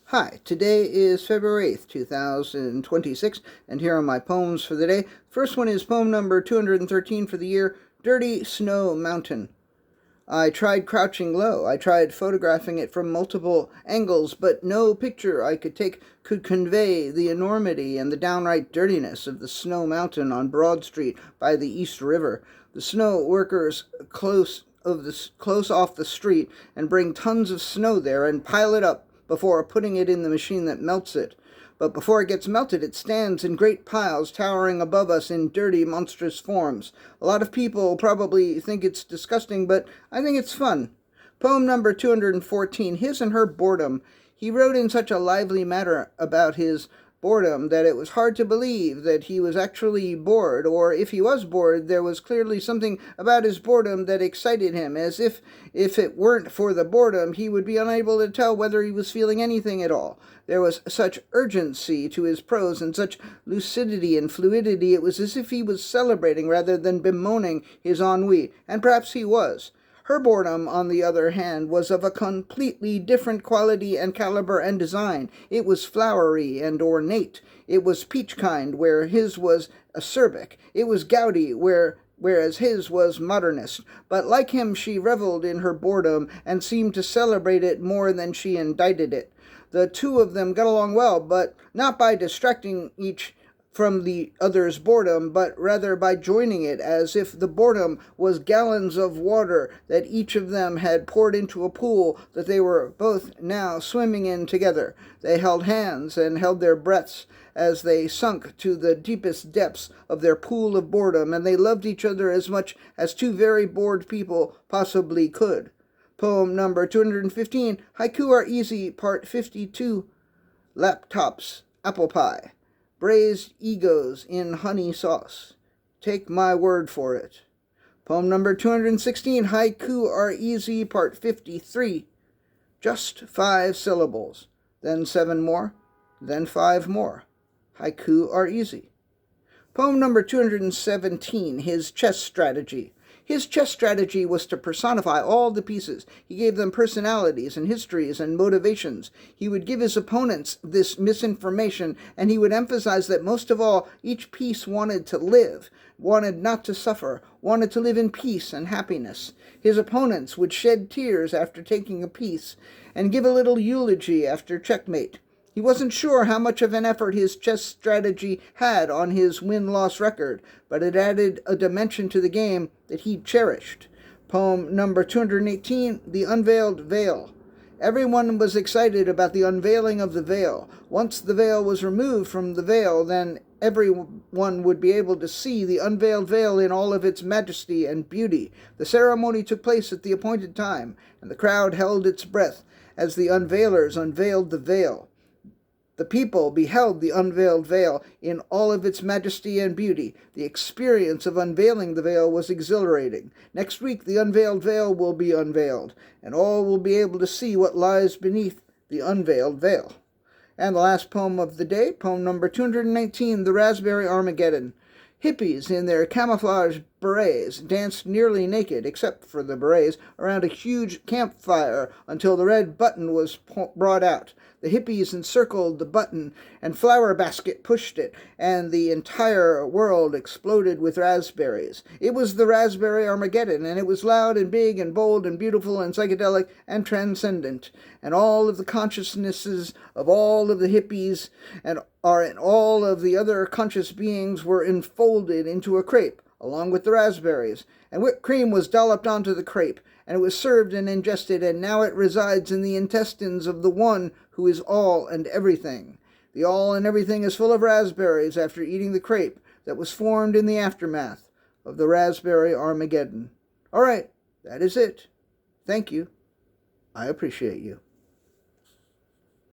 Hi, today is February 8th, 2026, and here are my poems for the day. First one is poem number 213 for the year, Dirty Snow Mountain. I tried crouching low, I tried photographing it from multiple angles, but no picture I could take could convey the enormity and the downright dirtiness of the snow mountain on Broad Street by the East River. The snow workers close off the street and bring tons of snow there and pile it up before putting it in the machine that melts it. But before it gets melted, it stands in great piles towering above us in dirty, monstrous forms. A lot of people probably think it's disgusting, but I think it's fun. Poem number 214, His and Her Boredom. He wrote in such a lively manner about his boredom that it was hard to believe that he was actually bored, or if he was bored, there was clearly something about his boredom that excited him, as if it weren't for the boredom, he would be unable to tell whether he was feeling anything at all. There was such urgency to his prose and such lucidity and fluidity, it was as if he was celebrating rather than bemoaning his ennui, and perhaps he was. Her boredom, on the other hand, was of a completely different quality and caliber and design. It was flowery and ornate. It was peach kind, where his was acerbic. It was gaudy, whereas his was modernist. But like him, she reveled in her boredom and seemed to celebrate it more than she indicted it. The two of them got along well, but not by distracting each from the other's boredom, but rather by joining it, as if the boredom was gallons of water that each of them had poured into a pool that they were both now swimming in together. They held hands and held their breaths as they sunk to the deepest depths of their pool of boredom, and they loved each other as much as two very bored people possibly could. Poem number 215, Haiku Are Easy, Part 52, Laptops, Apple Pie. Braised egos in honey sauce. Take my word for it. Poem number 216, Haiku Are Easy, Part 53. Just 5 syllables, then 7 more, then 5 more. Haiku are easy. Poem number 217, His Chess Strategy. His chess strategy was to personify all the pieces. He gave them personalities and histories and motivations. He would give his opponents this misinformation, and he would emphasize that most of all, each piece wanted to live, wanted not to suffer, wanted to live in peace and happiness. His opponents would shed tears after taking a piece, and give a little eulogy after checkmate. He wasn't sure how much of an effort his chess strategy had on his win-loss record, but it added a dimension to the game that he cherished. Poem number 218, The Unveiled Veil. Everyone was excited about the unveiling of the veil. Once the veil was removed from the veil, then everyone would be able to see the unveiled veil in all of its majesty and beauty. The ceremony took place at the appointed time, and the crowd held its breath as the unveilers unveiled the veil. The people beheld the unveiled veil in all of its majesty and beauty. The experience of unveiling the veil was exhilarating. Next week, the unveiled veil will be unveiled, and all will be able to see what lies beneath the unveiled veil. And the last poem of the day, poem number 219, The Raspberry Armageddon. Hippies in their camouflage berets danced nearly naked, except for the berets, around a huge campfire until the red button was brought out. The hippies encircled the button, and Flower Basket pushed it, and the entire world exploded with raspberries. It was the Raspberry Armageddon, and it was loud and big and bold and beautiful and psychedelic and transcendent. And all of the consciousnesses of all of the hippies and all of the other conscious beings were enfolded into a crepe, along with the raspberries, and whipped cream was dolloped onto the crepe, and it was served and ingested, and now it resides in the intestines of the one who is all and everything. The all and everything is full of raspberries after eating the crepe that was formed in the aftermath of the Raspberry Armageddon. All right, that is it. Thank you. I appreciate you.